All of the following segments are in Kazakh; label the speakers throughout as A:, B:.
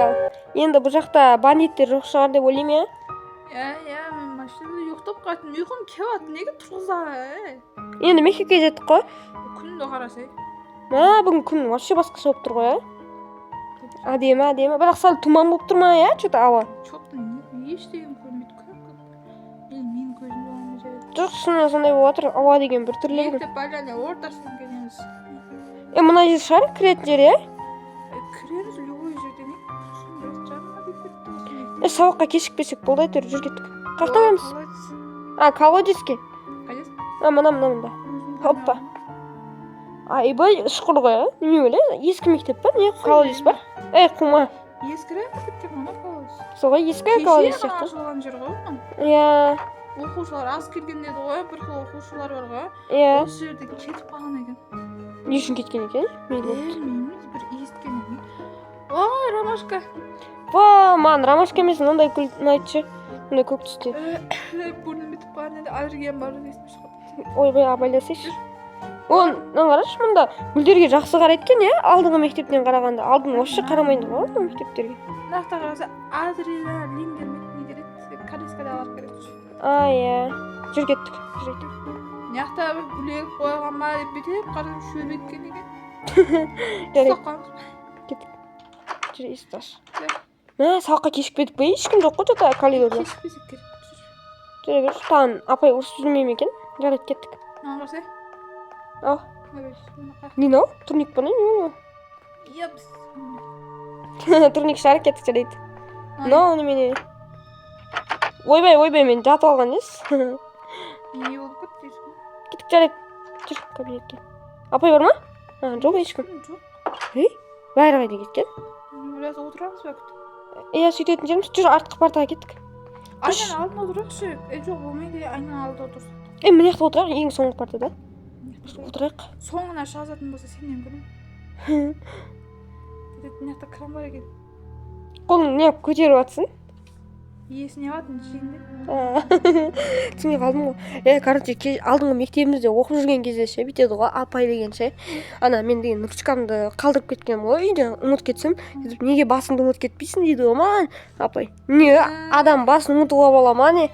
A: ал. Енді бұл жақта бандиттер жоқ шығар деп ойлаймын,
B: Я, мен машинада ұйықтап қаттым. Ұйқым келіп неге тұрғыза?
A: Енді мектепке жеттік қой.
B: Күнді қарасай.
A: Бүгін күн вообще басқаша болып тұр ғой, Әдемі. Бірақ сәл тұман болып тұр ма, Что-то ауа.
B: Жоқ, ештеңе көрмейді. Мен көзімде olmay жарайды.
A: Жоқ, шынымен сондай болып жатыр. Ауа деген бір түрлі.
B: Мектеп бәләне ортасынан келеміз.
A: Мына жер шығар кіретін жер,
B: Кіреміз любой жерден. Жаныма деп кетті.
A: Сабаққа кешікпесек болды, әйтеуір жүр кеттік. Қаяқтан барамыз? Колодецке.
B: Қайдасың?
A: Мына. Hoppa. Айбай шұқыр ғой, не ойлай? Ескі мектеп па? Не колодец па? Қума.
B: Ескі мектеп мына колодец.
A: Солай ескі колодец
B: Кеше
A: сияқты.
B: ашылған жер ғой.
A: Иә.
B: Оқушылар аз келген еді ғой, бір қыл оқушылар бар ғой.
A: Иә.
B: Осы жерде кетіп қалған екен.
A: Не үшін кеткен екен?
B: Білмеймін, бір естіген екен. Ой, ромашка.
A: Маған ромашка емес, мынандай гүл ұнайтшы. Мындай көк түсте.
B: Бұрным бітіп қалған еді, аллергиям бар естіп шығады.
A: Ойбай, абайласайшы. Қарашы, мұнда гүлдерге жақсы қарайды екен, алдыңғы мектептен қарағанда. Алдын вообще қарамайды ғой, мектептерге.
B: Мынақта қараса, адреналин демек не керек? Корейскада алар керек.
A: Иә. Жүр кеттік.
B: Мынақта бір гүлегіп қойған ма деп бүйтіп қарап шөп еткен екен. Ұстаққан.
A: Кеттік. Жүр, есікті аш. Сабаққа кешікпедік пе? Ешкім жоқ қой, что-то коридорда.
B: Кешікпесек керек.
A: Жүре бер. Тағын апай ұрысып жүрмей ме екен? Жарайды, кеттік.
B: Маған қарсай.
A: Не мынау? Турник па, не?
B: Епс.
A: Турник шарик кеттік, жарайды. Мынау немене? Ойбай, мен жатып алған ес.
B: Не болып кетті?
A: Кеттік, жарайды. Жүр кабинетке. Апай бар ма? Жоқ, ешкім.
B: Жоқ.
A: Бәрі қайда кеткен?
B: Біраз отырамыз ба күтіп?
A: Сөйтетін жеріміз. Жүр, артқы партаға кеттік.
B: Айнан алдына отырайықшы. Жоқ, болмайды, айнан алдына отырсақ.
A: Мына жақта отырайық, ең соңғы партада. Отырайық.
B: Соңына жазатын болса сенен көрем. Мына жақта кран бар екен.
A: Қолың не көтеріп жатсың?
B: Иесіне алатын жеңді.
A: Түсінбей қалдым ғой. Короче, алдыңғы мектебімізде оқып жүрген кезде ше бүйтеді ғой, апай деген ше. Мен деген ручкамды қалдырып кеткенмін ғой, үйде ұмытып кетсем, неге басыңды ұмытып кетпейсің дейді ғой маған. Апай, не адам басын ұмытуға бола ма не?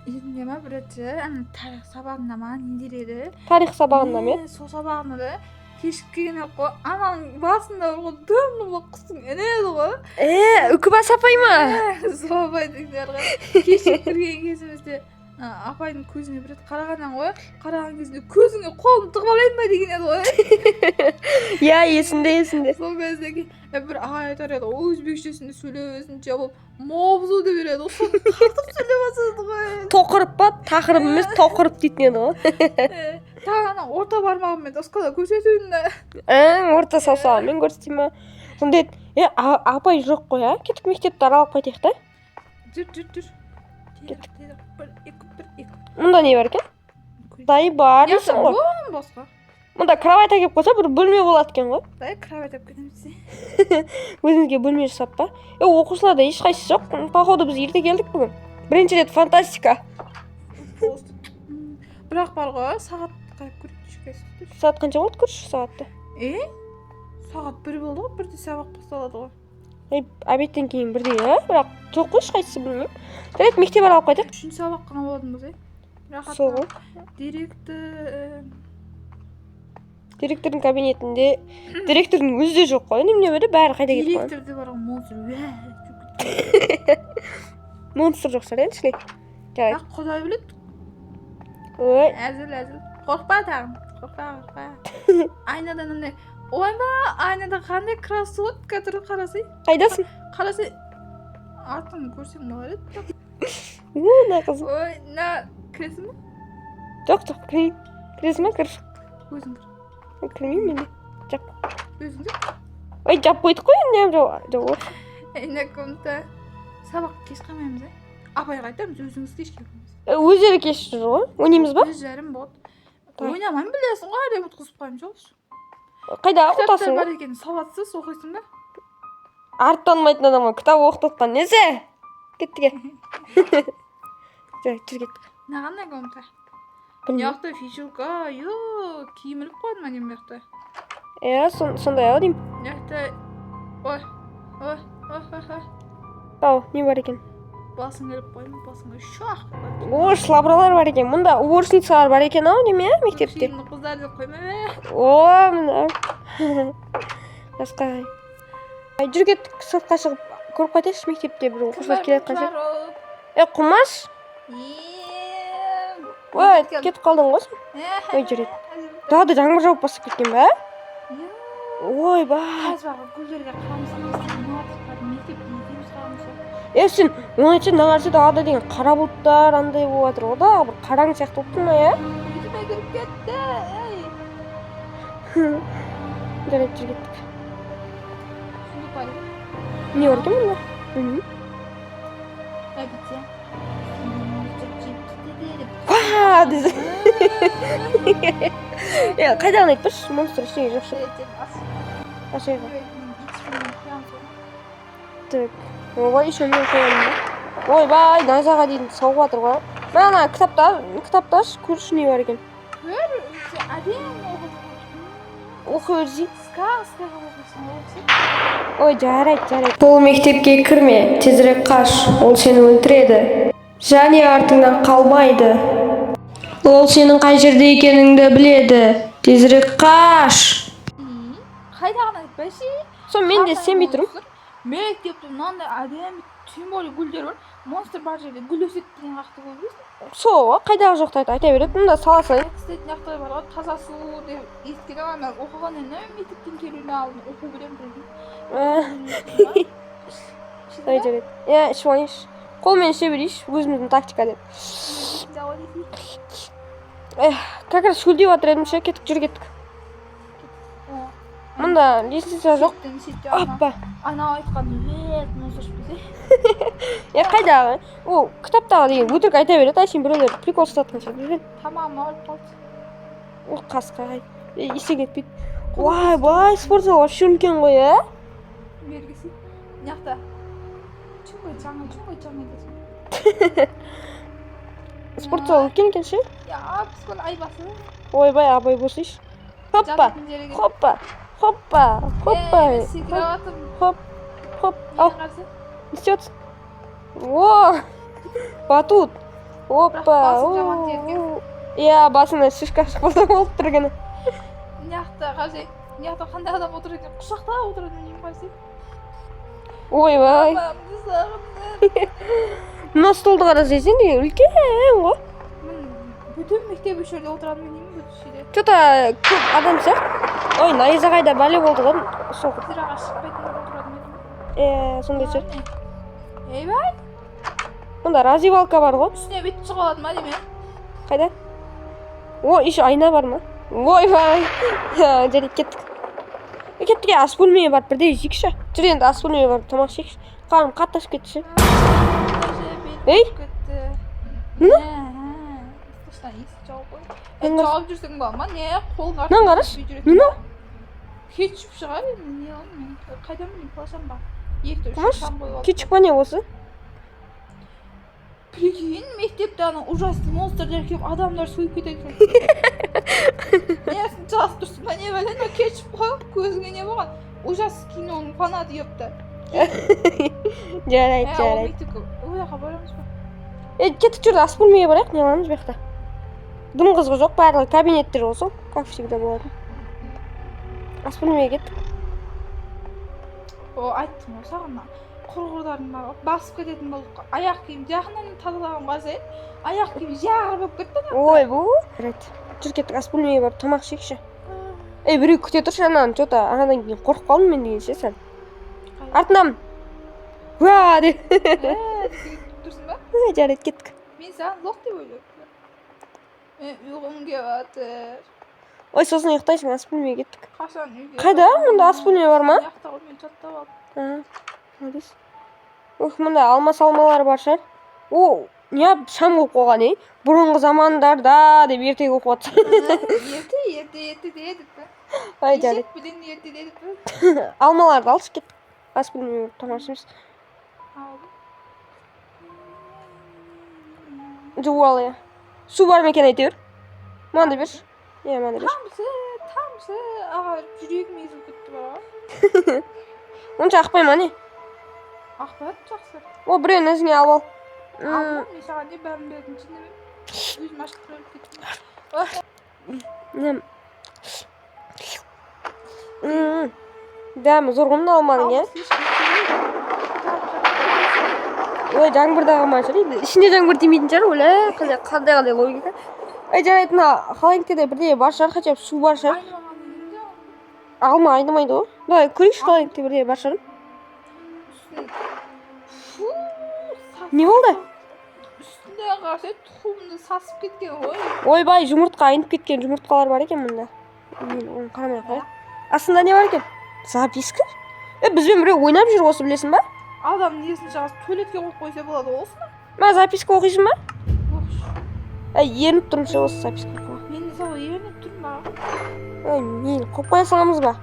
B: Есімде ма бір рет тарих сабағында маған не дер
A: Тарих сабағында ме?
B: Сол сабағында да кешіп келген ақ қой, ананың басында бір дөм құстың енеді ғой.
A: Үкібас апай ма?
B: Сол апайдың кешіп кірген кезімізде апайдың көзіне бір рет қарағаннан ғой, қараған кезінде көзіңе қолын тығып алайын ба деген еді ғой.
A: Иә, есімде.
B: Сол кездегі бір ағай айтар еді, ол өзбекшесінде сөйлесінше бұл мобзу деп береді, ол тартып сөйлеп бастады ғой.
A: Тоқырып па? Тақырып емес, тоқырып дейтін еді ғой.
B: Тағана орта бармағыммен доскада көрсетуін да.
A: Орта саусағымен көрсетейін ма? Сонда еді, апай жоқ қой, кеттік мектепті аралап қайтайық та.
B: Жүр.
A: Кеттік.
B: Бір, екі.
A: Мұнда не бар екен? Дай бар дейсің ғой.
B: Басқа.
A: Мұнда кровать әкеп қойса бір бөлме болады екен ғой.
B: Дай кровать әкеп кетеміз.
A: Өзіңізге бөлме жасап па? Оқушыларда ешқайсысы жоқ. Походу біз ерте келдік бүгін. Бірінші рет фантастика.
B: Бірақ бар ғой, сағат қарап көрейік.
A: Сағат қанша болды, көрші сағатты?
B: Сағат 1 болды ғой, 1-де сабақ басталады ғой.
A: Обедтен кейін 1-де, бірақ жоқ қой, ешқайсысы білмеймін. Жарайды, мектеп аралап қайтайық.
B: 3-ші сабақ қана болатын болса.
A: Сол ғой. Директордың кабинетінде, директордың өзі де жоқ қой, немене бәрі қайда кетіп қалған?
B: Директорде бар монстр.
A: Монстр жоқ шығар, ішіне.
B: Жарайды. Құдай біледі. Әзіл. Қорқпа тағым. Қорқпа. Айнадан ондай. Ойма, айнада қандай кроссовка тұр қарасай.
A: Қайдасың?
B: Қарасай. Артын көрсем болар еді.
A: На қызым.
B: Ой, кіресің бе?
A: Жоқ, кіресің бе? Кір.
B: Өзің кір.
A: Кірмеймін мен де. Жап.
B: Өзің де?
A: Жап қойдық қой, не жоқ.
B: Ина комната. Сабақ кеш қалмаймыз, Апайға айтамыз, өзіңіз кеш келіңіз.
A: Өздері кеш жүр ғой. Ойнаймыз ба?
B: 1:30 болды. Ойнамаймын білесің ғой, әлем ұтқызып қойым жоқшы.
A: Қайда оқытасың?
B: Кітаптар бар екен, сауатсыз оқисың ба?
A: Арт танымайтын адамға кітап оқытқан несі? Кеттіге. Жүр кеттік.
B: Нағандай комната? Бұяқта фишілка, киім іліп қойдым әнем бұяқта.
A: Сондай ау деймін.
B: Бұяқта, ой, Ой, ой, ой.
A: Ау, не бар екен?
B: Басың келіп қойма, басыңа шақ.
A: О, шлабралар бар екен. Мұнда уборщицалар бар екен ау деймін, иә, мектепте.
B: Шейінді қыздар деп қойма бе.
A: О, мына. Басқа. Жүр кеттік, сыртқа шығып көріп қайтайықшы мектепте бір оқушылар келе жатқан шығар. Құмаш. Ой, кетіп қалдың ғой сен. Ой, жүреді. Daha da жаңбыр жауып бастап кеткен бе? Ой, бай.
B: Қазбағы гүлдерге қамысамыз.
A: Сен оны айтшы, нағаршы дағада деген қара бұлттар андай болып жатыр ғой да, бір қараң сияқты болып тұр ма, иә?
B: Үйдіме кіріп кетті.
A: Жарайды, жүр кеттік.
B: Сұндық бар еді.
A: Не бар екен мұнда?
B: Әбітсе.
A: Ва, деді. Қайдағын айтпашы, монстр ештеңе жоқ шығар. Ашайға. Так. Ой, еще не қоямын да. Ой, бай, найзаға дейін сауып жатыр ғой. Мына кітапты аш, көрші не бар екен.
B: Көр, әдемі
A: Оқы өрзей.
B: Сказка оқысын.
A: Ой, жарайды. Бұл мектепке кірме, тезірек қаш, ол сені өлтіреді. Және артыңнан қалмайды. Ол сенің қай жерде екеніңді біледі. Тезірек қаш.
B: Қайдағын айтпайшы.
A: Сол мен де сенбей тұрмын.
B: Мектепте мынандай әдемі тем более гүлдер бар. Монстр бар жерде гүл өседі деген қақты көрбейсің?
A: Сол, қайдағы жоқты айта береді. Мұнда саласай.
B: Кстати, мынақта бар ғой, таза су деп естіген ама мен оқығаннан мектептен келуіне алдын оқу білемін білмеймін.
A: Ой, жарайды. Ішіп алайыншы. Қолмен іше берейінші, өзіміздің тактика деп. Как раз шөлдей батыр едім ше, кеттік, жүр кеттік. Мұнда лестница жоқ. Аппа.
B: Анау айтқан мусор шпизе.
A: Қайдағы? О, кітаптағы деген өтірік айта береді, әшейін біреулер прикол ұстатқан шығар.
B: Тамамы алып қалды.
A: О, қасқа. Есе кетпейді. Уай, бай, спортзал вообще үлкен ғой, ә?
B: Бергісі. Мынақта. Чүңгой десің.
A: Спортзал үлкен екен ше?
B: Піскөл айбасы.
A: Ой, бай, абай болсайшы. Хоппа, хоппа, хоппа, хоппа. Хоп, хоп, ау. Не істеп О, батут. Опа. Басында шишка шықпаса болып тұргені.
B: Мынақта қажай. Мынақта қандай адам отыр екен? Құшақта отырады деймін қарсы.
A: Ой, бай. Мына столды қарасайсың деген үлкен ғой.
B: Бүтін мектеп үш жерде отырады ма деймін бұл жерде.
A: Что-то көп адам сияқты. Ой, найза қайда бәле болды ғой.
B: Зираға шықпайтын отырады ма?
A: Сондай сөз.
B: Бай.
A: Мұнда раздевалка бар ғой.
B: Үстіне бет шығып алады ма деймін?
A: Қайда? О, еще айна бар ма? Ой, бай. Жарайды, кеттік. Кеттік, ас бөлмеге барып бірдей жейікші. Жүр енді ас бөлмеге барып тамақ ішейікші. Қарым қаттасып кетті ше. Ей? Мұны?
B: Жауып жүрсең ба ма? Не? Қолға
A: Мынаны қараш. Мұны?
B: Кетшіп шығар енді. Не олмен? Қайдан білейін, қалашам ба?
A: Құмаш, кетшік па не осы?
B: Прикинь, мектепте ана ужасный монстрлер келіп адамдар сойып кетеді екен. Несін жас тұрсың ба не бәлен, кетшіп қойып көзіңе не болған? Ужас киноның фанаты епті.
A: Жарайды.
B: Ол мектепке ояққа барамыз ба?
A: Кеттік жүрді, ас бөлмеге барайық, не аламыз бияқта. Дым қызғы жоқ, барлығы кабинеттер болсын, как всегда болады. Ас бөлмеге кеттік.
B: Айттым ғой сағына. Құрғырдардың бар, басып кететін болдық. Аяқ киім жағынан тазалаған қазайын. Аяқ киім жағыр болып кетті.
A: Ой, бұл. Жүр кеттік, ас бөлмеге барып тамақ ішейікші. Біреу күте тұршы, ананы что-то анадан кейін қорқып қалдым мен деген ше сәл. Артынан. Уа деп.
B: Тұрсың ба?
A: Жарайды, кеттік.
B: Мен саған лоқ деп ойлап. Үйғым кеп жатыр.
A: Ой, сосын ұйықтайсың, ас бөлмеге кеттік.
B: Қашан үйге?
A: Қайда? Мұнда ас бөлме бар ма?
B: Ұяқта ғой, мен жаттап алдым.
A: Мұнда алма-салмалар бар шығар. О, не шам қойып қойған, бұрынғы замандарда деп ертегі оқып жатыр.
B: Ерте дедік пе?
A: Ай, жарайды.
B: Ешек білен ерте дедік пе?
A: Алмаларды алшы кеттік. Ас бөлмеге тамақ ішеміз. Жуып ал, су бар ма екен әйтеуір? Мынаны берші. Мынаны берші.
B: Тамшы. Аға, жүрегім езіліп кетті бар.
A: Онша ақпай ма не?
B: Ақпарат жақсы.
A: О, біреуін өзіңе алып ал.
B: Алма, мен саған не бәрін беретін түсінемін. Өзім ашып тұрып кеттім.
A: Дәмі зорғымды алмадың, е? Ой, жаңбырда қалмай шығар. Ішінде жаңбыр тимейтін шығар, өлі. Қандай логика. Жарайды, мына холодильникте бірдеңе бар шығар, хотя бы су бар шығар. Алма айнымайды ғой. Давай көрейікші, холодильникте бірдеңе бар шығар. Не болды?
B: Үстінде қарсы тұқымды сасып кеткен ғой.
A: Ойбай, жұмыртқа айнып кеткен жұмыртқалар бар екен мұнда. Мен оны қарамай қояйын. Астында не бар екен? Записка? Бізбен біреу ойнап жүр осы, білесің ба?
B: Адам несін жағасы туалетке қойып қойса болады осы ма?
A: Ма, записка оқисың ба?
B: Оқыш.
A: Ерініп тұрмшы осы записка оқуға.
B: Мен де сау ерініп тұрмын ба?
A: Мен қойып қоя саламыз ба?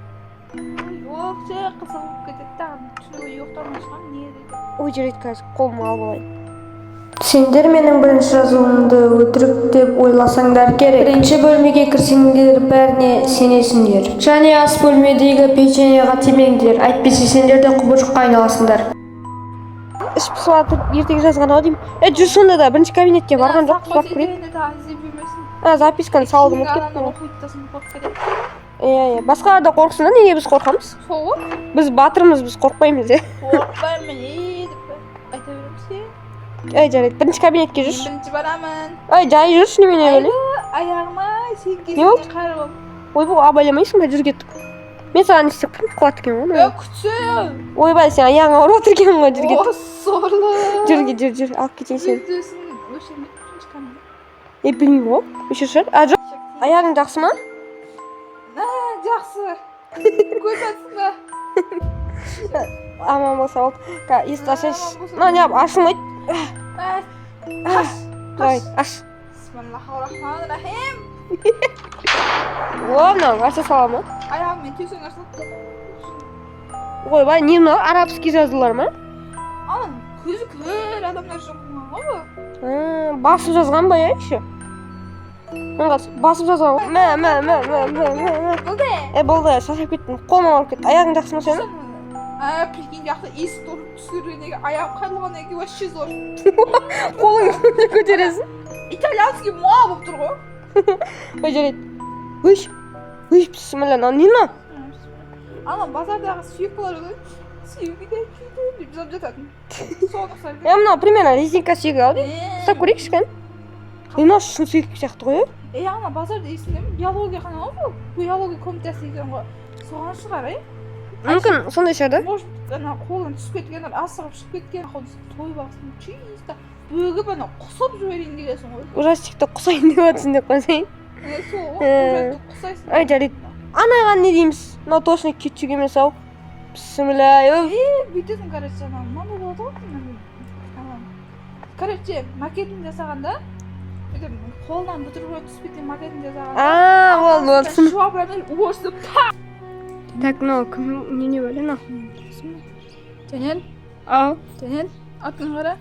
B: Жоқ, жай қызық болып кетеді тағын. Түні бойы ұйықтамай шығам, не дейді?
A: Ой, жарайды, қазір қолыма алып алайын. Сендер менің бірінші жазуымды өтірік деп ойласаңдар керек. Бірінші бөлмеге кірсеңдер бәріне сенесіңдер. Және ас бөлмедегі печеньеға тимеңдер. Әйтпесе сендер де құбыжыққа айналасыңдар. Іш пысып атып ертең жазған ау деймін. Жүр сонда да бірінші кабинетке барған жоқ, барып көрейін. Записканы салдым өткеттім ғой. Басқалар да қорқсын да, неге біз қорқамыз?
B: Сол?
A: Біз батырмыз, біз қорқпаймыз, е.
B: Қорқпаймын, деп айта береміз бе?
A: Жарайды, бірінші кабинетке жүрші.
B: Бірінші барамын.
A: Жай жүрші, немене өлі.
B: Аяғыма сен
A: Не
B: кезінде
A: болды?
B: қарғым.
A: Ойбай, абайламайсың ба, жүр кеттік. Мен саған не істеп тұрмын, құлатты екен ғой.
B: Күтсем.
A: Ойбай, сен аяғың ауырып отыр екен ғой, жүр кеттік.
B: Сорлы.
A: Жүр, алып кетейін сені.
B: Өздесін өшірмейді ешқандай.
A: Білмеймін ғой, өшір. Жоқ, аяғың жақсы ма?
B: Жақсы. Көз атсың ба?
A: Аман болса болды. Есті ашайыншы. Не ашылмайды. Давай, аш.
B: Бисмиллахир-рахманир-рахим.
A: Мынау аша сала ма?
B: Аяғыммен төсең ашылып.
A: Ойбай, не мынау, арабский жазулар ма?
B: Аның көзі көр адамдар жоқман ғой бұл.
A: Басып жазған ба, еще? Басып жазған ғой.
B: Болды.
A: Болды, шашап кеттім. Қолым ауырып кетті. Аяғың жақсы ма сенің?
B: Прикинь, жақта есік тұрып түсіргенеге аяғым қайрылғаннан кейін вообще зор.
A: Қолың көтересің.
B: Итальянский муа болып тұр ғой.
A: Ой, жарайды. Өш, бісміллә, не мынау?
B: Ана базардағы сүйек бар ғой. Сүйегі де күйді деп жазып жататын. Соны ұқсайды.
A: Мынау примерно резинка сүйегі ау деймін. Ұстап көрейікші кән. Мынау шын сүйек сияқты ғой.
B: Ана базарда есінде биология қана ғой бұл. Биология комнатасы екен ғой. Соған шығар,
A: Мүмкін сондай шығар да?
B: Может, ана қолын түсіп кеткен, асығып шығып кеткен. Той басын чисто бөгіп ана құсып жіберейін дегенсің ғой.
A: Ужастикті құсайын деп жатсың деп қойсайын.
B: Сол ғой, ужастик құсайсың.
A: Жарайды. Анаған не дейміз? Мынау точно кетшік емес ау. Бісміллә.
B: Бүйтесің, короче, мынандай болады ғой. Короче, макетін жасағанда қолынан бұтырып түсіп кеткен макетін жасағанда.
A: Болды.
B: Шуабрамен орысып
A: Так, мынау кім не бөлі, мынау?
B: Тәнен,
A: Ау.
B: Тәнен, атын қара.